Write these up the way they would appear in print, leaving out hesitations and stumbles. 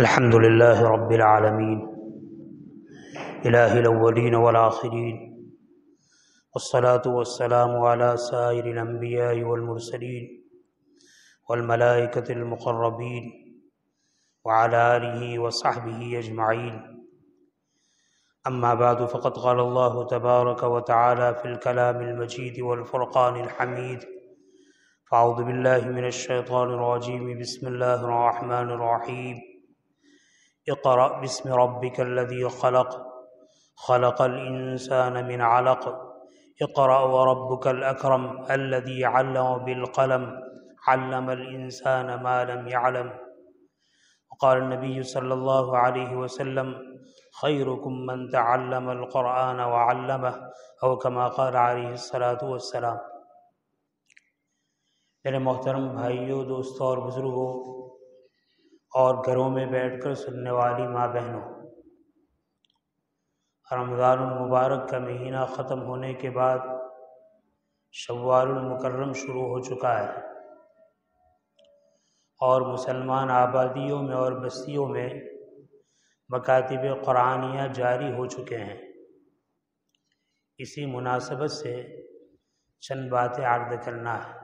الحمد لله رب العالمين إله الأولين والآخرين والصلاة والسلام على سائر الأنبياء والمرسلين والملائكة المقربين وعلى آله وصحبه أجمعين. أما بعد، فقد قال الله تبارك وتعالى في الكلام المجيد والفرقان الحميد: فأعوذ بالله من الشيطان الرجيم. بسم الله الرحمن الرحيم. اقرأ باسم ربك الذي خلق، خلق الإنسان من علق، اقرأ وربك الأكرم الذي علم بالقلم، علم الإنسان ما لم يعلم. وقال النبي صلى الله عليه وسلم: خيركم من تعلم القرآن وعلمه، أو كما قال عليه الصلاة والسلام. میرے محترم بھائیوں، دوستوں اور بزرگوں اور گھروں میں بیٹھ کر سننے والی ماں بہنوں، رمضان المبارک کا مہینہ ختم ہونے کے بعد شوال المکرم شروع ہو چکا ہے، اور مسلمان آبادیوں میں اور بستیوں میں مکاتب قرآنیہ جاری ہو چکے ہیں. اسی مناسبت سے چند باتیں عرض کرنا ہے.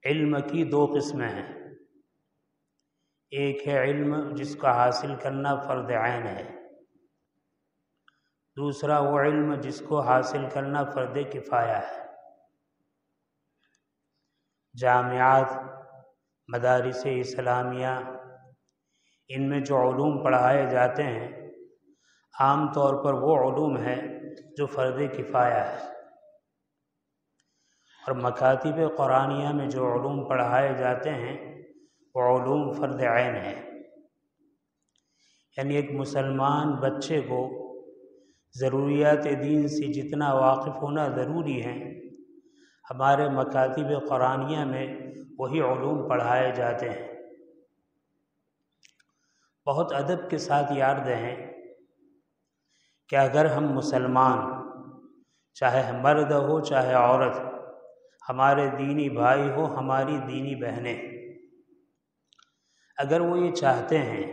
علم کی دو قسمیں ہیں. ایک ہے علم جس کا حاصل کرنا فرض عین ہے، دوسرا وہ علم جس کو حاصل کرنا فرض کفایہ ہے. جامعات، مدارس اسلامیہ، ان میں جو علوم پڑھائے جاتے ہیں عام طور پر وہ علوم ہیں جو فرض کفایہ ہے، اور مکاتب قرآنیہ میں جو علوم پڑھائے جاتے ہیں وہ علوم فرض عین ہے. یعنی ایک مسلمان بچے کو ضروریات دین سے جتنا واقف ہونا ضروری ہے، ہمارے مکاتب قرآنیہ میں وہی علوم پڑھائے جاتے ہیں. بہت ادب کے ساتھ یاد رہیں کہ اگر ہم مسلمان، چاہے مرد ہو چاہے عورت، ہمارے دینی بھائی ہو ہماری دینی بہنیں، اگر وہ یہ چاہتے ہیں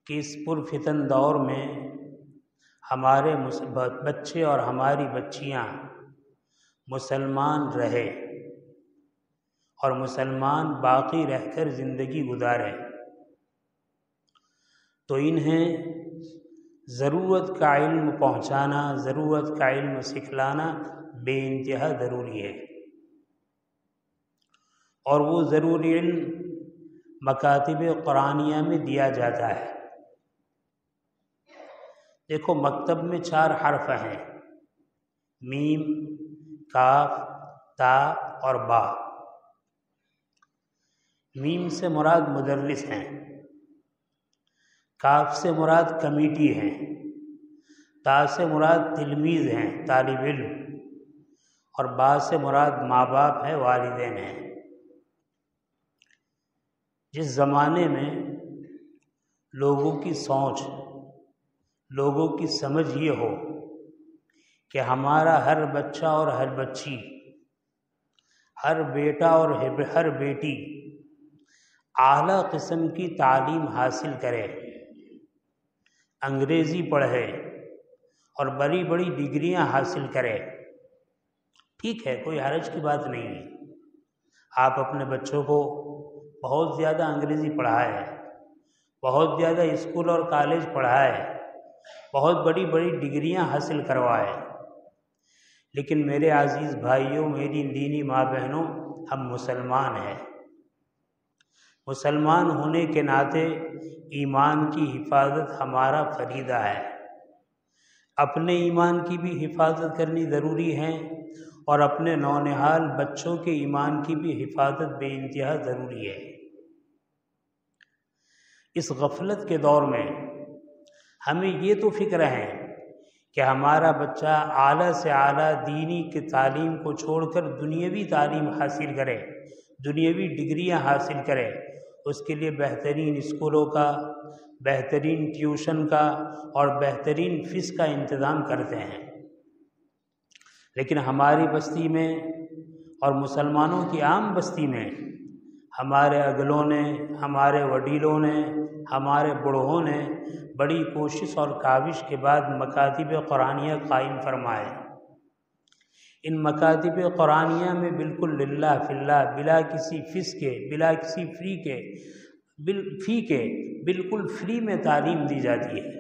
کہ اس پرفتن دور میں ہمارے بچے اور ہماری بچیاں مسلمان رہے اور مسلمان باقی رہ کر زندگی گزارے، تو انہیں ضرورت کا علم پہنچانا، ضرورت کا علم سکھلانا بے انتہا ضروری ہے. اور وہ ضروری علم مکاتب قرآنیہ میں دیا جاتا ہے. دیکھو، مکتب میں 4 حرف ہیں: میم، کاف، تا اور با. میم سے مراد مدرس ہیں، کاف سے مراد کمیٹی ہیں، تا سے مراد تلمیذ ہیں، طالب علم، اور با سے مراد ماں باپ ہیں، والدین ہیں. جس زمانے میں لوگوں کی سوچ، لوگوں کی سمجھ یہ ہو کہ ہمارا ہر بچہ اور ہر بچی، ہر بیٹا اور ہر بیٹی اعلیٰ قسم کی تعلیم حاصل کرے، انگریزی پڑھے اور بڑی بڑی ڈگریاں حاصل کرے، ٹھیک ہے، کوئی حرج کی بات نہیں ہے. آپ اپنے بچوں کو بہت زیادہ انگریزی پڑھائے، بہت زیادہ اسکول اور کالج پڑھائے، بہت بڑی بڑی ڈگریاں حاصل کروائے، لیکن میرے عزیز بھائیوں، میری دینی ماں بہنوں، ہم مسلمان ہیں. مسلمان ہونے کے ناطے ایمان کی حفاظت ہمارا فریضہ ہے. اپنے ایمان کی بھی حفاظت کرنی ضروری ہے، اور اپنے نونہال بچوں کے ایمان کی بھی حفاظت بے انتہا ضروری ہے. اس غفلت کے دور میں ہمیں یہ تو فکر ہے کہ ہمارا بچہ اعلیٰ سے اعلیٰ دینی کی تعلیم کو چھوڑ کر دنیاوی تعلیم حاصل کرے، دنیاوی ڈگریاں حاصل کرے. اس کے لیے بہترین اسکولوں کا، بہترین ٹیوشن کا اور بہترین فیس کا انتظام کرتے ہیں. لیکن ہماری بستی میں اور مسلمانوں کی عام بستی میں ہمارے اگلوں نے، ہمارے وڈیلوں نے، ہمارے بڑھوں نے بڑی کوشش اور کاوش کے بعد مکاتب قرآنیہ قائم فرمائے۔ ان مکاتب قرآنیہ میں بالکل للہ فی اللہ، بلا کسی فیس کے، بلا کسی فی کے بالکل فری میں تعلیم دی جاتی ہے۔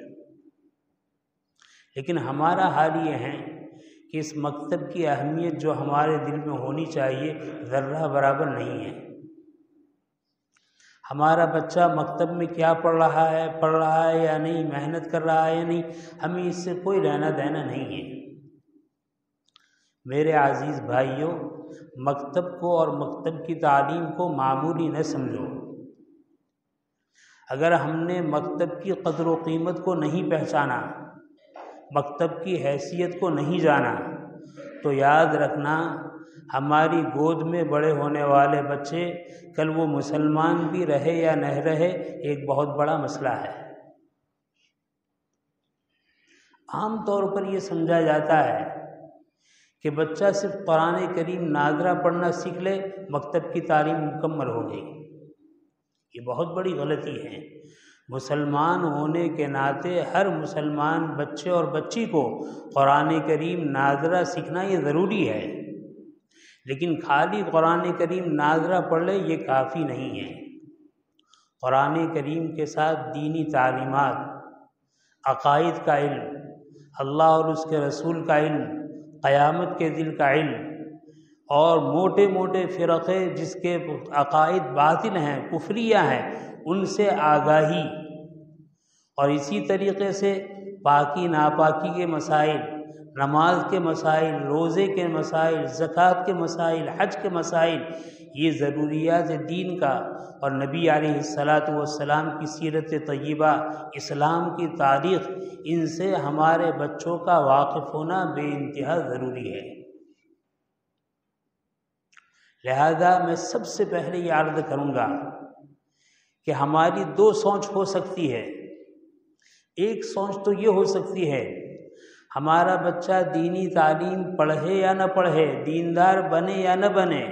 لیکن ہمارا حال یہ ہے کہ اس مکتب کی اہمیت جو ہمارے دل میں ہونی چاہیے ذرہ برابر نہیں ہے۔ ہمارا بچہ مکتب میں کیا پڑھ رہا ہے یا نہیں، محنت کر رہا ہے یا نہیں، ہمیں اس سے کوئی لینا دینا نہیں ہے۔ میرے عزیز بھائیوں، مکتب کو اور مکتب کی تعلیم کو معمولی نہ سمجھو۔ اگر ہم نے مکتب کی قدر و قیمت کو نہیں پہچانا، مکتب کی حیثیت کو نہیں جانا، تو یاد رکھنا ہماری گود میں بڑے ہونے والے بچے کل وہ مسلمان بھی رہے یا نہ رہے ایک بہت بڑا مسئلہ ہے۔ عام طور پر یہ سمجھا جاتا ہے کہ بچہ صرف قرآن کریم ناظرہ پڑھنا سیکھ لے مکتب کی تعلیم مکمل ہو گئی۔ یہ بہت بڑی غلطی ہے۔ مسلمان ہونے کے ناطے ہر مسلمان بچے اور بچی کو قرآن کریم ناظرہ سیکھنا یہ ضروری ہے، لیکن خالی قرآن کریم ناظرہ پڑھ لے یہ کافی نہیں ہے۔ قرآن کریم کے ساتھ دینی تعلیمات، عقائد کا علم، اللہ اور اس کے رسول کا علم، قیامت کے دن کا علم، اور موٹے موٹے فرقے جس کے عقائد باطل ہیں، کفریہ ہیں، ان سے آگاہی، اور اسی طریقے سے پاکی ناپاکی کے مسائل، نماز کے مسائل، روزے کے مسائل، زکوٰۃ کے مسائل، حج کے مسائل، یہ ضروریات دین کا اور نبی علیہ السلام کی سیرت طیبہ، اسلام کی تاریخ، ان سے ہمارے بچوں کا واقف ہونا بے انتہا ضروری ہے۔ لہذا میں سب سے پہلے یہ عرض کروں گا کہ ہماری دو سوچ ہو سکتی ہے۔ ایک سوچ تو یہ ہو سکتی ہے ہمارا بچہ دینی تعلیم پڑھے یا نہ پڑھے، دیندار بنے یا نہ بنے،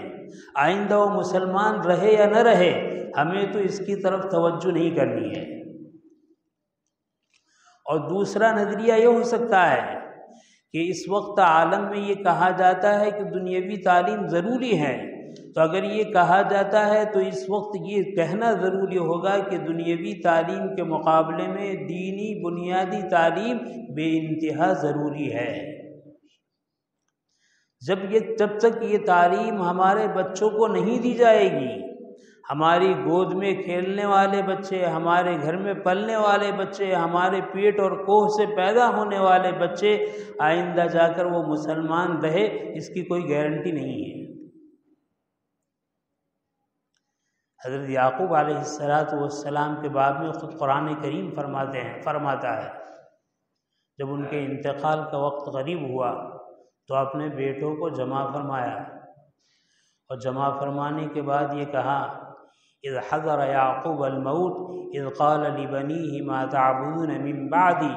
آئندہ وہ مسلمان رہے یا نہ رہے، ہمیں تو اس کی طرف توجہ نہیں کرنی ہے۔ اور دوسرا نظریہ یہ ہو سکتا ہے کہ اس وقت عالم میں یہ کہا جاتا ہے کہ دنیاوی تعلیم ضروری ہے، تو اگر یہ کہا جاتا ہے تو اس وقت یہ کہنا ضروری ہوگا کہ دنیاوی تعلیم کے مقابلے میں دینی بنیادی تعلیم بے انتہا ضروری ہے۔ جب تک یہ تعلیم ہمارے بچوں کو نہیں دی جائے گی، ہماری گود میں کھیلنے والے بچے، ہمارے گھر میں پلنے والے بچے، ہمارے پیٹ اور کوہ سے پیدا ہونے والے بچے آئندہ جا کر وہ مسلمان رہے، اس کی کوئی گارنٹی نہیں ہے۔ حضرت یعقوب علیہ السلام کے باب میں خود قرآن کریم فرماتا ہے جب ان کے انتقال کا وقت قریب ہوا تو اپنے بیٹوں کو جمع فرمایا، اور جمع فرمانے کے بعد یہ کہا اذ حضر یعقوب الموت اذ قال لبنیہ ما تعبدون من بعدی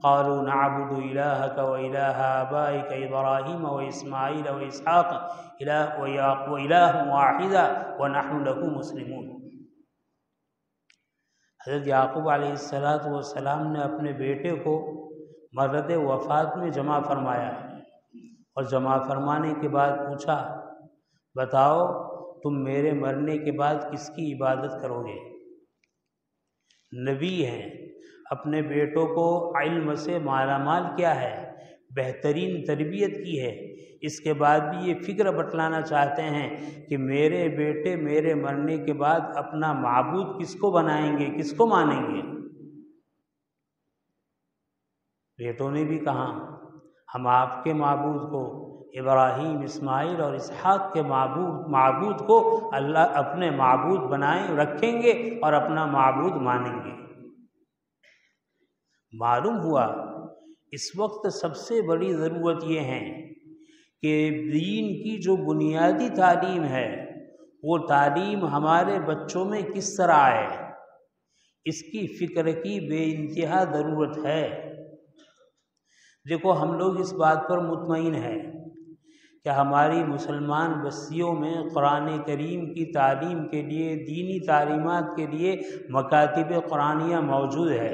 قالوا نعبد الہک و الہ آبائک ابراہیم و اسماعیل و اسحاق وإلہ واحدا ونحن له مسلمون۔ حضرت یعقوب علیہ السلام نے اپنے بیٹے کو مرد وفات میں جمع فرمایا، اور جمع فرمانے کے بعد پوچھا بتاؤ تم میرے مرنے کے بعد کس کی عبادت کرو گے؟ نبی ہیں، اپنے بیٹوں کو علم سے مالا مال کیا ہے، بہترین تربیت کی ہے، اس کے بعد بھی یہ فکر بتلانا چاہتے ہیں کہ میرے بیٹے میرے مرنے کے بعد اپنا معبود کس کو بنائیں گے، کس کو مانیں گے؟ بیٹوں نے بھی کہا ہم آپ کے معبود کو، ابراہیم، اسماعیل اور اسحاق کے معبود کو اللہ اپنے معبود بنائیں رکھیں گے اور اپنا معبود مانیں گے۔ معلوم ہوا اس وقت سب سے بڑی ضرورت یہ ہے کہ دین کی جو بنیادی تعلیم ہے وہ تعلیم ہمارے بچوں میں کس طرح آئے، اس کی فکر کی بے انتہا ضرورت ہے۔ دیکھو ہم لوگ اس بات پر مطمئن ہیں کہ ہماری مسلمان بستیوں میں قرآن کریم کی تعلیم کے لیے، دینی تعلیمات کے لیے مکاتب قرآنیہ موجود ہے۔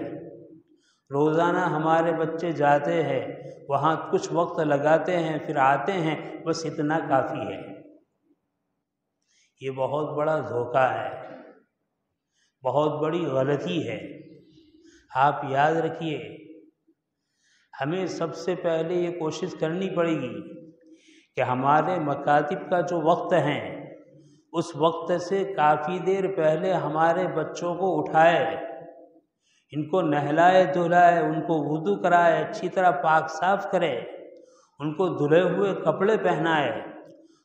روزانہ ہمارے بچے جاتے ہیں، وہاں کچھ وقت لگاتے ہیں، پھر آتے ہیں، بس اتنا کافی ہے۔ یہ بہت بڑا دھوکہ ہے، بہت بڑی غلطی ہے۔ آپ یاد رکھیے، ہمیں سب سے پہلے یہ کوشش کرنی پڑے گی کہ ہمارے مکاتب کا جو وقت ہے، اس وقت سے کافی دیر پہلے ہمارے بچوں کو اٹھائے، ان کو نہلائے دھلائے، ان کو وضو کرائے، اچھی طرح پاک صاف کرے، ان کو دھلے ہوئے کپڑے پہنائے،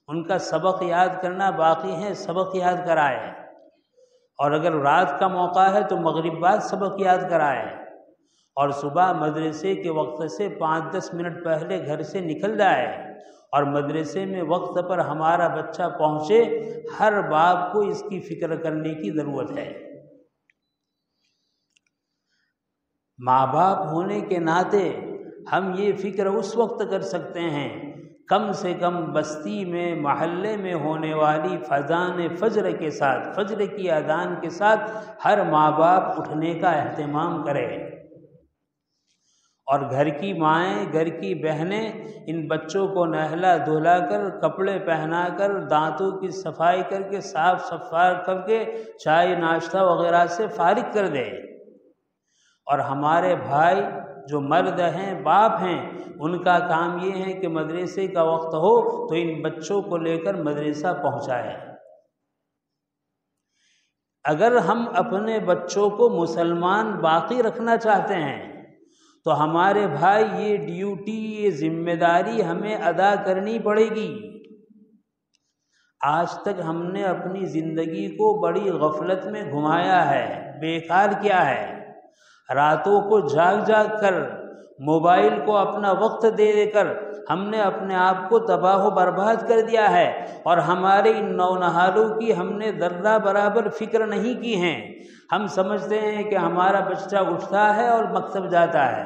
ان کا سبق یاد کرنا باقی ہے، سبق یاد کرائے، اور اگر رات کا موقع ہے تو مغرب بعد سبق یاد کرائے، اور صبح مدرسے کے وقت سے 5-10 منٹ پہلے گھر سے نکل جائے، اور مدرسے میں وقت پر ہمارا بچہ پہنچے۔ ہر باپ کو اس کی فکر کرنے کی ضرورت ہے۔ ماں باپ ہونے کے ناطے ہم یہ فکر اس وقت کر سکتے ہیں، کم سے کم بستی میں، محلے میں ہونے والی اذان فجر کے ساتھ، فجر کی اذان کے ساتھ ہر ماں باپ اٹھنے کا اہتمام کرے، اور گھر کی مائیں، گھر کی بہنیں ان بچوں کو نہلا دھلا کر، کپڑے پہنا کر، دانتوں کی صفائی کر کے، صاف صفائی کر کے، چائے ناشتہ وغیرہ سے فارغ کر دے، اور ہمارے بھائی جو مرد ہیں، باپ ہیں، ان کا کام یہ ہے کہ مدرسے کا وقت ہو تو ان بچوں کو لے کر مدرسہ پہنچائے۔ اگر ہم اپنے بچوں کو مسلمان باقی رکھنا چاہتے ہیں تو ہمارے بھائی یہ ڈیوٹی، یہ ذمہ داری ہمیں ادا کرنی پڑے گی۔ آج تک ہم نے اپنی زندگی کو بڑی غفلت میں گھمایا ہے، بیکار کیا ہے، راتوں کو جاگ جاگ کر، موبائل کو اپنا وقت دے دے کر ہم نے اپنے آپ کو تباہ و برباد کر دیا ہے، اور ہمارے ان نونہالوں کی ہم نے ذرہ برابر فکر نہیں کی ہیں۔ ہم سمجھتے ہیں کہ ہمارا بچہ اٹھتا ہے اور مکتب جاتا ہے،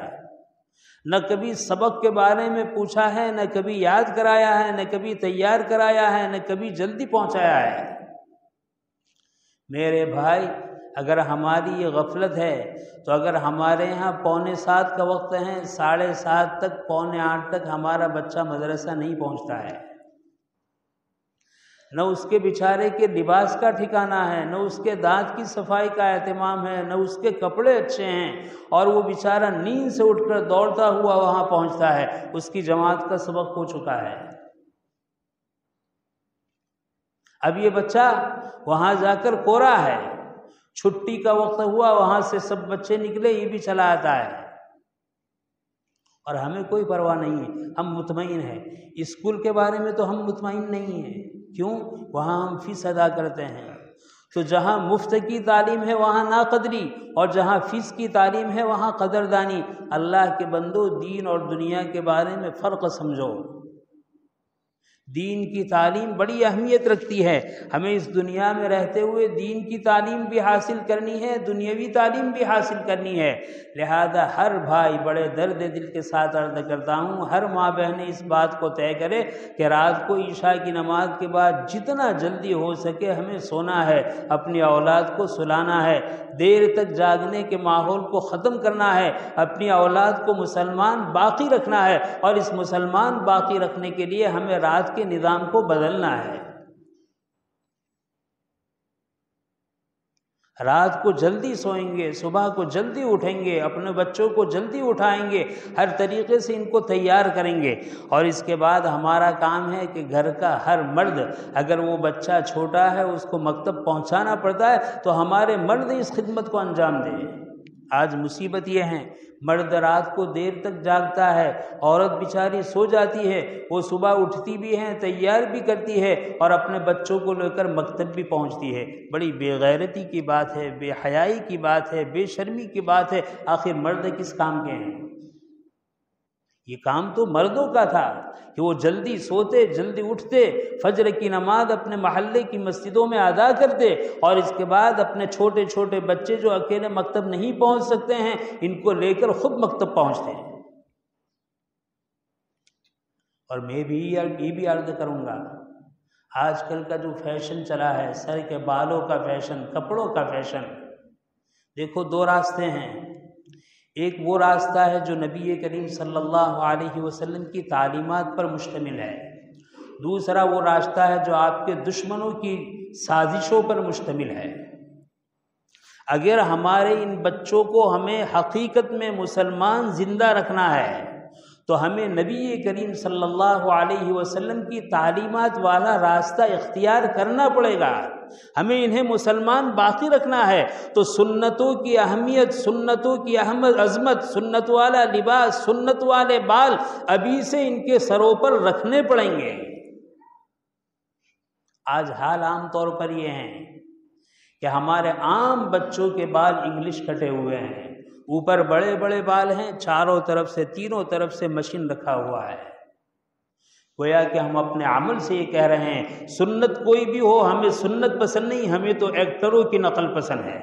نہ کبھی سبق کے بارے میں پوچھا ہے، نہ کبھی یاد کرایا ہے، نہ کبھی تیار کرایا ہے، نہ کبھی جلدی پہنچایا ہے۔ میرے بھائی، اگر ہماری یہ غفلت ہے تو اگر ہمارے ہاں 7:45 کا وقت ہے، 7:30 تک، 7:45 تک ہمارا بچہ مدرسہ نہیں پہنچتا ہے، نہ اس کے بیچارے کے لباس کا ٹھکانہ ہے، نہ اس کے دانت کی صفائی کا اہتمام ہے، نہ اس کے کپڑے اچھے ہیں، اور وہ بیچارہ نیند سے اٹھ کر دوڑتا ہوا وہاں پہنچتا ہے، اس کی جماعت کا سبق ہو چکا ہے۔ اب یہ بچہ وہاں جا کر کورا ہے، چھٹی کا وقت ہوا، وہاں سے سب بچے نکلے، یہ بھی چلا آتا ہے، اور ہمیں کوئی پرواہ نہیں ہے، ہم مطمئن ہیں۔ اسکول کے بارے میں تو ہم مطمئن نہیں ہیں، کیوں؟ وہاں ہم فیس ادا کرتے ہیں، تو جہاں مفت کی تعلیم ہے وہاں ناقدری، اور جہاں فیس کی تعلیم ہے وہاں قدردانی۔ اللہ کے بندو، دین اور دنیا کے بارے میں فرق سمجھو۔ دین کی تعلیم بڑی اہمیت رکھتی ہے، ہمیں اس دنیا میں رہتے ہوئے دین کی تعلیم بھی حاصل کرنی ہے، دنیاوی تعلیم بھی حاصل کرنی ہے۔ لہذا ہر بھائی، بڑے درد دل کے ساتھ عرض کرتا ہوں، ہر ماں بہنیں اس بات کو طے کرے کہ رات کو عشاء کی نماز کے بعد جتنا جلدی ہو سکے ہمیں سونا ہے، اپنی اولاد کو سلانا ہے، دیر تک جاگنے کے ماحول کو ختم کرنا ہے، اپنی اولاد کو مسلمان باقی رکھنا ہے، اور اس مسلمان باقی رکھنے کے لیے ہمیں رات کے نظام کو بدلنا ہے۔ رات کو جلدی سوئیں گے، صبح کو جلدی اٹھیں گے، اپنے بچوں کو جلدی اٹھائیں گے، ہر طریقے سے ان کو تیار کریں گے، اور اس کے بعد ہمارا کام ہے کہ گھر کا ہر مرد، اگر وہ بچہ چھوٹا ہے اس کو مکتب پہنچانا پڑتا ہے تو ہمارے مرد اس خدمت کو انجام دیں۔ آج مصیبت یہ ہے، مرد رات کو دیر تک جاگتا ہے، عورت بیچاری سو جاتی ہے، وہ صبح اٹھتی بھی ہے، تیار بھی کرتی ہے، اور اپنے بچوں کو لے کر مکتب بھی پہنچتی ہے۔ بڑی بے غیرتی کی بات ہے، بے حیائی کی بات ہے، بے شرمی کی بات ہے۔ آخر مرد کس کام کے ہیں؟ یہ کام تو مردوں کا تھا کہ وہ جلدی سوتے، جلدی اٹھتے، فجر کی نماز اپنے محلے کی مسجدوں میں ادا کرتے، اور اس کے بعد اپنے چھوٹے چھوٹے بچے جو اکیلے مکتب نہیں پہنچ سکتے ہیں ان کو لے کر خود مکتب پہنچتے ہیں۔ اور میں بھی یہ بھی عرض کروں گا، آج کل کا جو فیشن چلا ہے، سر کے بالوں کا فیشن، کپڑوں کا فیشن، دیکھو دو راستے ہیں۔ ایک وہ راستہ ہے جو نبی کریم صلی اللہ علیہ وسلم کی تعلیمات پر مشتمل ہے، دوسرا وہ راستہ ہے جو آپ کے دشمنوں کی سازشوں پر مشتمل ہے۔ اگر ہمارے ان بچوں کو ہمیں حقیقت میں مسلمان زندہ رکھنا ہے تو ہمیں نبی کریم صلی اللہ علیہ وسلم کی تعلیمات والا راستہ اختیار کرنا پڑے گا۔ ہمیں انہیں مسلمان باقی رکھنا ہے تو سنتوں کی اہمیت، سنتوں کی عظمت، سنت والا لباس، سنت والے بال ابھی سے ان کے سروں پر رکھنے پڑیں گے۔ آج حال عام طور پر یہ ہے کہ ہمارے عام بچوں کے بال انگلش کٹے ہوئے ہیں، اوپر بڑے بڑے بال ہیں، چاروں طرف سے، تینوں طرف سے مشین رکھا ہوا ہے۔ گویا کہ ہم اپنے عمل سے یہ کہہ رہے ہیں سنت کوئی بھی ہو، ہمیں سنت پسند نہیں، ہمیں تو ایکٹروں کی نقل پسند ہے۔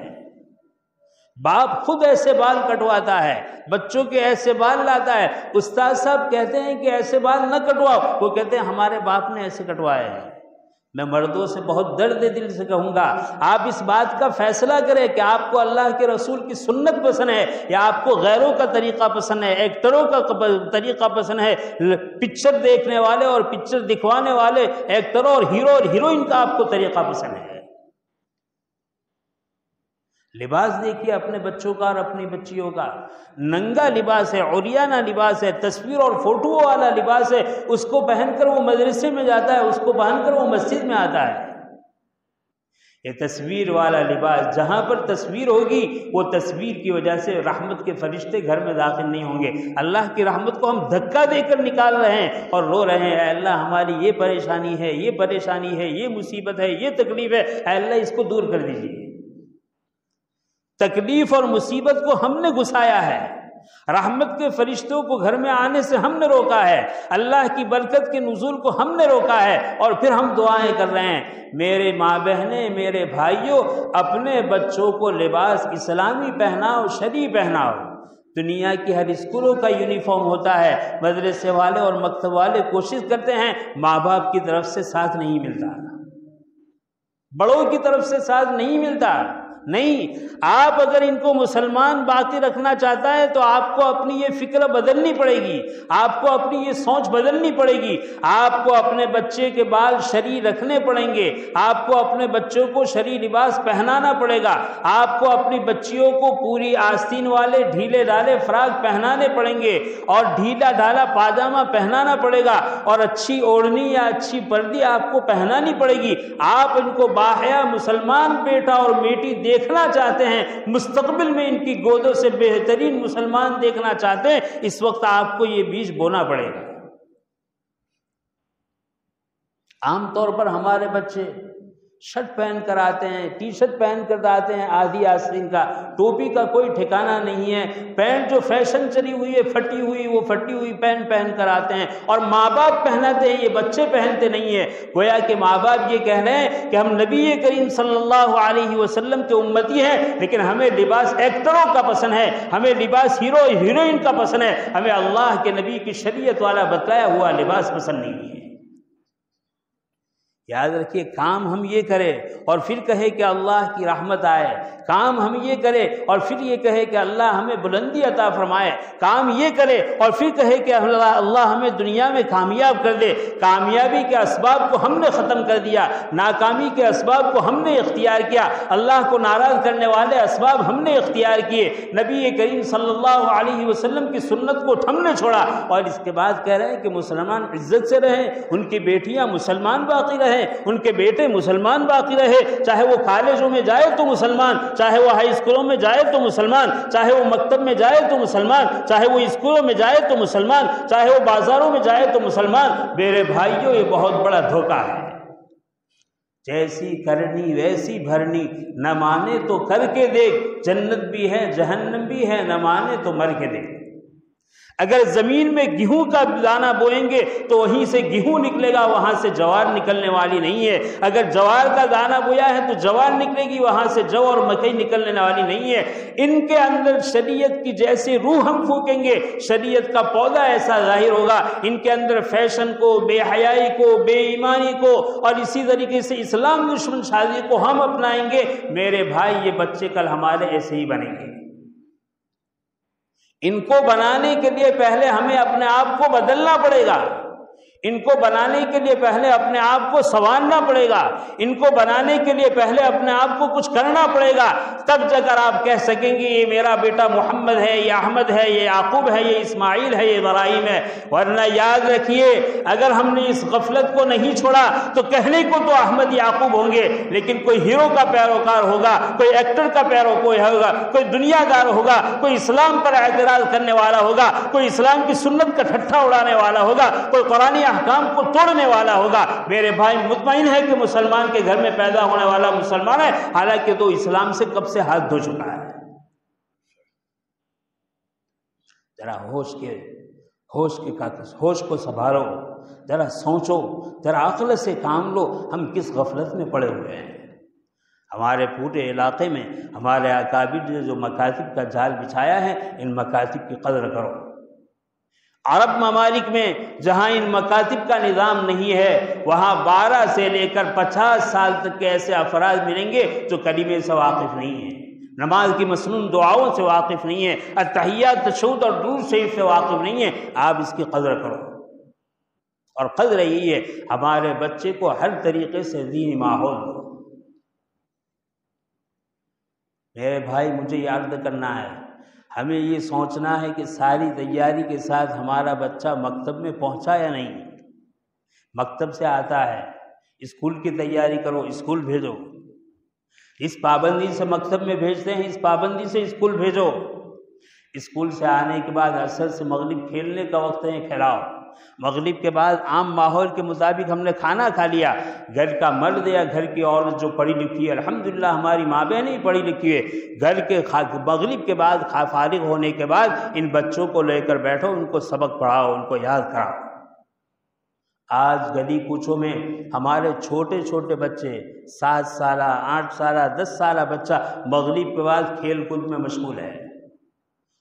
باپ خود ایسے بال کٹواتا ہے، بچوں کے ایسے بال لاتا ہے، استاد صاحب کہتے ہیں کہ ایسے بال نہ کٹواؤ، وہ کہتے ہیں ہمارے باپ نے ایسے کٹوائے ہیں۔ میں مردوں سے بہت درد دل سے کہوں گا، آپ اس بات کا فیصلہ کریں کہ آپ کو اللہ کے رسول کی سنت پسند ہے یا آپ کو غیروں کا طریقہ پسند ہے، ایکٹروں کا طریقہ پسند ہے، پکچر دیکھنے والے اور پکچر دکھوانے والے ایکٹروں اور ہیرو اور ہیروئن کا آپ کو طریقہ پسند ہے۔ لباس دیکھیے اپنے بچوں کا اور اپنی بچیوں کا، ننگا لباس ہے، عریانہ لباس ہے، تصویر اور فوٹو والا لباس ہے، اس کو پہن کر وہ مدرسے میں جاتا ہے، اس کو پہن کر وہ مسجد میں آتا ہے۔ یہ تصویر والا لباس، جہاں پر تصویر ہوگی وہ تصویر کی وجہ سے رحمت کے فرشتے گھر میں داخل نہیں ہوں گے۔ اللہ کی رحمت کو ہم دھکا دے کر نکال رہے ہیں اور رو رہے ہیں، اے اللہ ہماری یہ پریشانی ہے، یہ پریشانی ہے، یہ مصیبت ہے، یہ تکلیف ہے، اے اللہ اس کو دور کر دیجیے۔ تکلیف اور مصیبت کو ہم نے گھسایا ہے، رحمت کے فرشتوں کو گھر میں آنے سے ہم نے روکا ہے، اللہ کی برکت کے نزول کو ہم نے روکا ہے، اور پھر ہم دعائیں کر رہے ہیں۔ میرے ماں بہنیں، میرے بھائیوں، اپنے بچوں کو لباس اسلامی پہناؤ، شرعی پہناؤ۔ دنیا کی ہر اسکولوں کا یونیفارم ہوتا ہے، مدرسے والے اور مکتب والے کوشش کرتے ہیں، ماں باپ کی طرف سے ساتھ نہیں ملتا، بڑوں کی طرف سے ساتھ نہیں ملتا۔ نہیں، آپ اگر ان کو مسلمان باقی رکھنا چاہتا ہے تو آپ کو اپنی یہ فکر بدلنی پڑے گی، آپ کو اپنی یہ سوچ بدلنی پڑے گی، آپ کو اپنے بچے کے بال شرعی رکھنے پڑیں گے، آپ کو اپنے بچوں کو شرعی لباس پہنانا پڑے گا، آپ کو اپنی بچیوں کو پوری آستین والے ڈھیلے ڈھالے فراق پہنانے پڑیں گے اور ڈھیلا ڈھالا پاجامہ پہنانا پڑے گا، اور اچھی اوڑھنی یا اچھی پردی آپ کو پہنانی پڑے گی۔ آپ ان کو باحیا مسلمان بیٹا اور بیٹی دیکھنا چاہتے ہیں، مستقبل میں ان کی گودوں سے بہترین مسلمان دیکھنا چاہتے ہیں، اس وقت آپ کو یہ بیج بونا پڑے گا۔ عام طور پر ہمارے بچے شرٹ پہن کر آتے ہیں، ٹی شرٹ پہن کر آتے ہیں آدھی آستین کا، ٹوپی کا کوئی ٹھکانہ نہیں ہے، پینٹ جو فیشن چلی ہوئی ہے پھٹی ہوئی، وہ پھٹی ہوئی پینٹ پہن کر آتے ہیں، اور ماں باپ پہناتے ہیں، یہ بچے پہنتے نہیں ہیں۔ گویا کہ ماں باپ یہ کہہ رہے ہیں کہ ہم نبی کریم صلی اللہ علیہ وسلم کے امتی ہیں، لیکن ہمیں لباس ایکٹروں کا پسند ہے، ہمیں لباس ہیرو ہیروئن کا پسند ہے، ہمیں اللہ کے نبی کی شریعت والا بتلایا ہوا لباس پسند نہیں ہے۔ یاد رکھیے، کام ہم یہ کریں اور پھر کہے کہ اللہ کی رحمت آئے، کام ہم یہ کرے اور پھر یہ کہے کہ اللہ ہمیں بلندی عطا فرمائے، کام یہ کرے اور پھر کہے کہ اللہ ہمیں دنیا میں کامیاب کر دے۔ کامیابی کے اسباب کو ہم نے ختم کر دیا، ناکامی کے اسباب کو ہم نے اختیار کیا، اللہ کو ناراض کرنے والے اسباب ہم نے اختیار کیے، نبی کریم صلی اللہ علیہ وسلم کی سنت کو ہم نے چھوڑا، اور اس کے بعد کہہ رہے ہیں کہ مسلمان عزت سے رہیں، ان کی بیٹیاں مسلمان باقی رہیں، ان کے بیٹے مسلمان باقی رہے، چاہے وہ کالجوں میں جائے تو مسلمان، چاہے وہ ہائی اسکولوں میں جائے تو مسلمان، چاہے وہ مکتب میں جائے تو مسلمان، چاہے وہ اسکولوں میں جائے تو مسلمان، چاہے وہ بازاروں میں جائے تو مسلمان۔ میرے بھائیوں، یہ بہت بڑا دھوکہ ہے۔ جیسی کرنی ویسی بھرنی، نہ مانے تو کر کے دیکھ، جنت بھی ہے جہنم بھی ہے، نہ مانے تو مر کے دیکھ۔ اگر زمین میں گیہوں کا دانہ بوئیں گے تو وہیں سے گیہوں نکلے گا، وہاں سے جوار نکلنے والی نہیں ہے۔ اگر جوار کا دانہ بویا ہے تو جوار نکلے گی، وہاں سے جو اور مکئی نکلنے والی نہیں ہے۔ ان کے اندر شریعت کی جیسی روح ہم پھونکیں گے، شریعت کا پودا ایسا ظاہر ہوگا۔ ان کے اندر فیشن کو، بے حیائی کو، بے ایمانی کو اور اسی طریقے سے اسلام دشمن سازی کو ہم اپنائیں گے، میرے بھائی یہ بچے کل ہمارے ایسے ہی بنیں گے۔ ان کو بنانے کے لیے پہلے ہمیں اپنے آپ کو بدلنا پڑے گا، ان کو بنانے کے لیے پہلے اپنے آپ کو سنوارنا پڑے گا، ان کو بنانے کے لیے پہلے اپنے آپ کو کچھ کرنا پڑے گا، تب جا کر آپ کہہ سکیں گے یہ میرا بیٹا محمد ہے، یہ احمد ہے، یہ یعقوب ہے، یہ اسماعیل ہے، یہ ابراہیم ہے۔ ورنہ یاد رکھیے اگر ہم نے اس غفلت کو نہیں چھوڑا تو کہنے کو تو احمد یعقوب ہوں گے، لیکن کوئی ہیرو کا پیروکار ہوگا، کوئی ایکٹر کا پیروکار ہوگا، کوئی دنیا دار ہوگا، کوئی اسلام پر اعتراض کرنے والا ہوگا، کوئی اسلام کی سنت کا ٹھٹھا اڑانے والا ہوگا، کوئی قرآنی احکام کو توڑنے والا ہوگا۔ میرے بھائی مطمئن ہے کہ مسلمان کے گھر میں پیدا ہونے والا مسلمان ہے، حالانکہ تو اسلام سے کب سے ہاتھ دھو چکا ہے۔ ذرا ہوش کو سنبھالو، ذرا سوچو، ذرا عقل سے کام لو، ہم کس غفلت میں پڑے ہوئے ہیں۔ ہمارے پورے علاقے میں ہمارے اکابر نے جو مکاتب کا جال بچھایا ہے، ان مکاتب کی قدر کرو۔ عرب ممالک میں جہاں ان مکاتب کا نظام نہیں ہے، وہاں 12 سے لے کر 50 سال تک کے ایسے افراد ملیں گے جو کلمے سے واقف نہیں ہیں، نماز کی مسنون دعاؤں سے واقف نہیں ہیں، التحیات، تشہد اور درود شریف سے واقف نہیں ہیں۔ آپ اس کی قدر کرو، اور قدر یہی ہے ہمارے بچے کو ہر طریقے سے دینی ماحول دو۔ میرے بھائی مجھے یہ عرض کرنا ہے، ہمیں یہ سوچنا ہے کہ ساری تیاری کے ساتھ ہمارا بچہ مکتب میں پہنچا یا نہیں۔ مکتب سے آتا ہے، اسکول کی تیاری کرو، اسکول بھیجو۔ اس پابندی سے مکتب میں بھیجتے ہیں، اس پابندی سے اسکول بھیجو۔ اسکول سے آنے کے بعد عصر سے مغرب کھیلنے کا وقت ہے، کھلاؤ۔ مغرب کے بعد عام ماحول کے مطابق ہم نے کھانا کھا لیا، گھر کا مرد یا گھر کی عورت جو پڑھی لکھی ہے، الحمدللہ ہماری ماں بہنیں پڑھی لکھی ہے، گھر کے مغرب کے بعد فارغ ہونے کے بعد ان بچوں کو لے کر بیٹھو، ان کو سبق پڑھاؤ، ان کو یاد کراؤ۔ آج گلی کوچوں میں ہمارے چھوٹے چھوٹے بچے، 7 سالہ، 8 سالہ، 10 سالہ بچہ مغرب کے بعد کھیل کود میں مشغول ہے،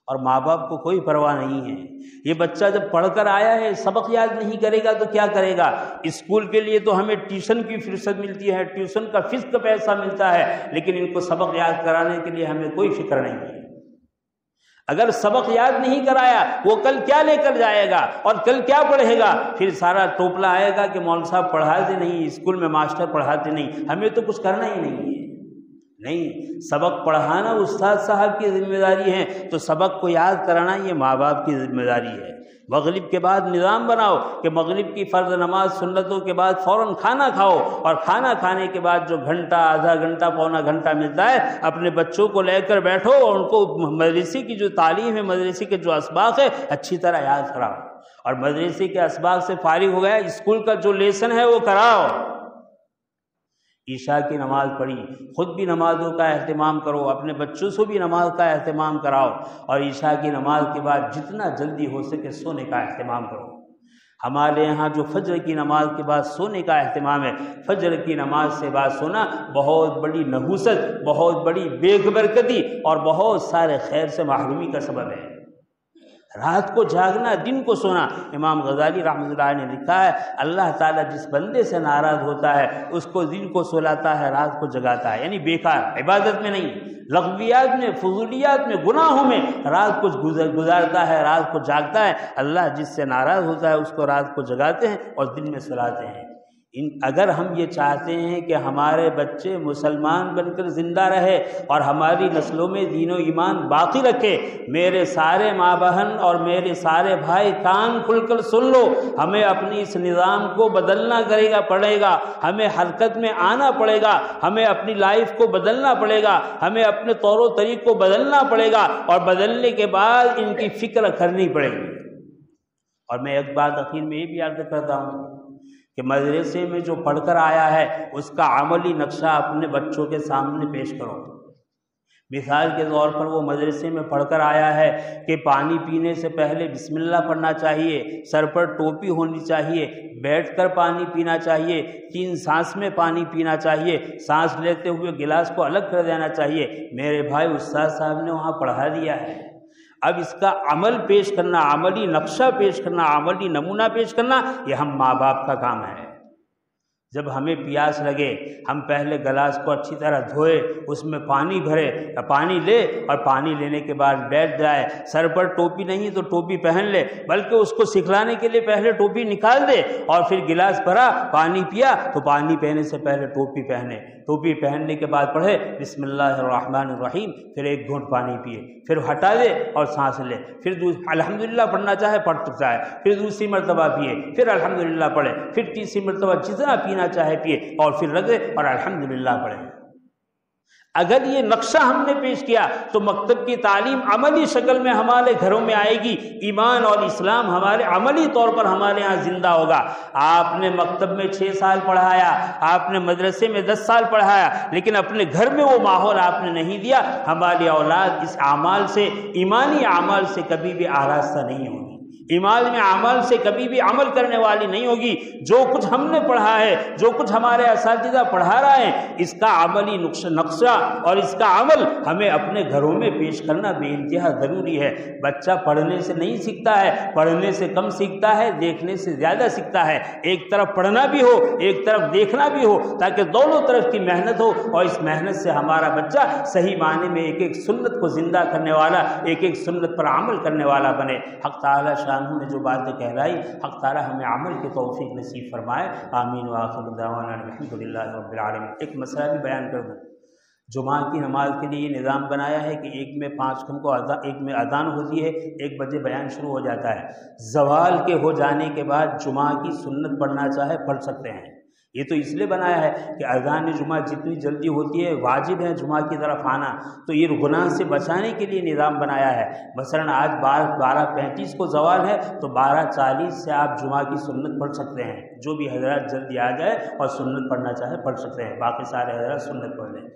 اور ماں باپ کو کوئی پرواہ نہیں ہے۔ یہ بچہ جب پڑھ کر آیا ہے، سبق یاد نہیں کرے گا تو کیا کرے گا؟ اسکول کے لیے تو ہمیں ٹیوشن کی فرصت ملتی ہے، ٹیوشن کا فیس کا پیسہ ملتا ہے، لیکن ان کو سبق یاد کرانے کے لیے ہمیں کوئی فکر نہیں ہے۔ اگر سبق یاد نہیں کرایا، وہ کل کیا لے کر جائے گا اور کل کیا پڑھے گا؟ پھر سارا ٹوپلا آئے گا کہ مولوی صاحب پڑھاتے نہیں، اسکول میں ماسٹر پڑھاتے نہیں، ہمیں تو کچھ کرنا ہی نہیں ہے۔ نہیں، سبق پڑھانا استاد صاحب کی ذمہ داری ہے، تو سبق کو یاد کرانا یہ ماں باپ کی ذمہ داری ہے۔ مغرب کے بعد نظام بناؤ کہ مغرب کی فرض نماز سنتوں کے بعد فوراً کھانا کھاؤ، اور کھانا کھانے کے بعد جو گھنٹہ، آدھا گھنٹہ، پونا گھنٹہ ملتا ہے، اپنے بچوں کو لے کر بیٹھو اور ان کو مدرسے کی جو تعلیم ہے، مدرسے کے جو اسباق ہے، اچھی طرح یاد کراؤ، اور مدرسے کے اسباق سے فارغ ہو گیا، اسکول کا جو لیسن ہے وہ کراؤ۔ عشاء کی نماز پڑھی، خود بھی نمازوں کا اہتمام کرو، اپنے بچوں سے بھی نماز کا اہتمام کراؤ، اور عشاء کی نماز کے بعد جتنا جلدی ہو سکے سونے کا اہتمام کرو۔ ہمارے یہاں جو فجر کی نماز کے بعد سونے کا اہتمام ہے، فجر کی نماز سے بعد سونا بہت بڑی نحوست، بہت بڑی بے برکتی اور بہت سارے خیر سے محرومی کا سبب ہے۔ رات کو جاگنا، دن کو سونا۔ امام غزالی رحمۃ اللہ علیہ نے لکھا ہے، اللہ تعالیٰ جس بندے سے ناراض ہوتا ہے اس کو دن کو سلاتا ہے، رات کو جگاتا ہے، یعنی بیکار عبادت میں نہیں، لغویات میں، فضولیات میں، گناہوں میں رات کو گزارتا ہے، رات کو جاگتا ہے۔ اللہ جس سے ناراض ہوتا ہے اس کو رات کو جگاتے ہیں اور دن میں سلاتے ہیں۔ اگر ہم یہ چاہتے ہیں کہ ہمارے بچے مسلمان بن کر زندہ رہے اور ہماری نسلوں میں دین و ایمان باقی رکھے، میرے سارے ماں بہن اور میرے سارے بھائی کان کھل کر سن لو، ہمیں اپنی اس نظام کو بدلنا پڑے گا، ہمیں حرکت میں آنا پڑے گا، ہمیں اپنی لائف کو بدلنا پڑے گا، ہمیں اپنے طور و طریق کو بدلنا پڑے گا، اور بدلنے کے بعد ان کی فکر کرنی پڑے گی۔ اور میں ایک بات اخیر میں یہ بھی عرض کرتا ہوں کہ مدرسے میں جو پڑھ کر آیا ہے اس کا عملی نقشہ اپنے بچوں کے سامنے پیش کرو۔ مثال کے طور پر وہ مدرسے میں پڑھ کر آیا ہے کہ پانی پینے سے پہلے بسم اللہ پڑھنا چاہیے، سر پر ٹوپی ہونی چاہیے، بیٹھ کر پانی پینا چاہیے، 3 سانس میں پانی پینا چاہیے، سانس لیتے ہوئے گلاس کو الگ کر دینا چاہیے۔ میرے بھائی استاد صاحب نے وہاں پڑھا دیا ہے، اب اس کا عمل پیش کرنا، عملی نقشہ پیش کرنا، عملی نمونہ پیش کرنا، یہ ہم ماں باپ کا کام ہے۔ جب ہمیں پیاس لگے ہم پہلے گلاس کو اچھی طرح دھوئے، اس میں پانی بھرے، پانی لے اور پانی لینے کے بعد بیٹھ جائے۔ سر پر ٹوپی نہیں تو ٹوپی پہن لے، بلکہ اس کو سکھلانے کے لیے پہلے ٹوپی نکال دے، اور پھر گلاس بھرا پانی پیا تو پانی پینے سے پہلے ٹوپی پہنے، ٹوپی پہننے کے بعد پڑھے بسم اللہ الرحمن الرحیم، پھر 1 گھونٹ پانی پیے، پھر ہٹا دے اور سانس لے، پھر الحمدللہ پڑھنا چاہے پڑھ سکتا ہے، پھر دوسری مرتبہ پیے، پھر الحمدللہ پڑھے، پھر تیسری مرتبہ جتنا پینا چاہے پیے، اور پھر رکھ دے اور الحمدللہ پڑھے۔ اگر یہ نقشہ ہم نے پیش کیا تو مکتب کی تعلیم عملی شکل میں ہمارے گھروں میں آئے گی، ایمان اور اسلام ہمارے عملی طور پر ہمارے ہاں زندہ ہوگا۔ آپ نے مکتب میں 6 سال پڑھایا، آپ نے مدرسے میں 10 سال پڑھایا، لیکن اپنے گھر میں وہ ماحول آپ نے نہیں دیا، ہماری اولاد اس اعمال سے، ایمانی اعمال سے کبھی بھی آراستہ نہیں ہوگی، ایمان میں اعمال سے کبھی بھی عمل کرنے والی نہیں ہوگی۔ جو کچھ ہم نے پڑھا ہے، جو کچھ ہمارے اساتذہ پڑھا رہے ہیں، اس کا عملی نقشہ اور اس کا عمل ہمیں اپنے گھروں میں پیش کرنا بے انتہا ضروری ہے۔ بچہ پڑھنے سے نہیں سیکھتا ہے، پڑھنے سے کم سیکھتا ہے، دیکھنے سے زیادہ سیکھتا ہے۔ ایک طرف پڑھنا بھی ہو، ایک طرف دیکھنا بھی ہو، تاکہ دونوں طرف کی محنت ہو، اور اس محنت سے ہمارا بچہ صحیح معنی میں ایک سنت کو زندہ کرنے والا، ایک سنت پر عمل کرنے والا بنے۔ حق تعالی شان نے جو باتیں کہلائی، حق تعالی ہمیں عمل کی توفیق نصیب فرمائے، آمین وآخر دعوانا الحمدللہ رب العالمین۔ ایک مسئلہ بھی بیان کر دوں، جمعہ کی نماز کے لیے یہ نظام بنایا ہے کہ ایک میں 5 کو ایک میں اذان ہوتی ہے، 1 بجے بیان شروع ہو جاتا ہے۔ زوال کے ہو جانے کے بعد جمعہ کی سنت پڑھنا چاہے پڑھ سکتے ہیں۔ یہ تو اس لیے بنایا ہے کہ اذان جمعہ جتنی جلدی ہوتی ہے واجب ہے جمعہ کی طرف آنا، تو یہ گناہ سے بچانے کے لیے نظام بنایا ہے۔ مثلا آج 12:35 کو زوال ہے تو 12:40 سے آپ جمعہ کی سنت پڑھ سکتے ہیں۔ جو بھی حضرات جلدی آ جائے اور سنت پڑھنا چاہے پڑھ سکتے ہیں، باقی سارے حضرات سنت پڑھ لیں۔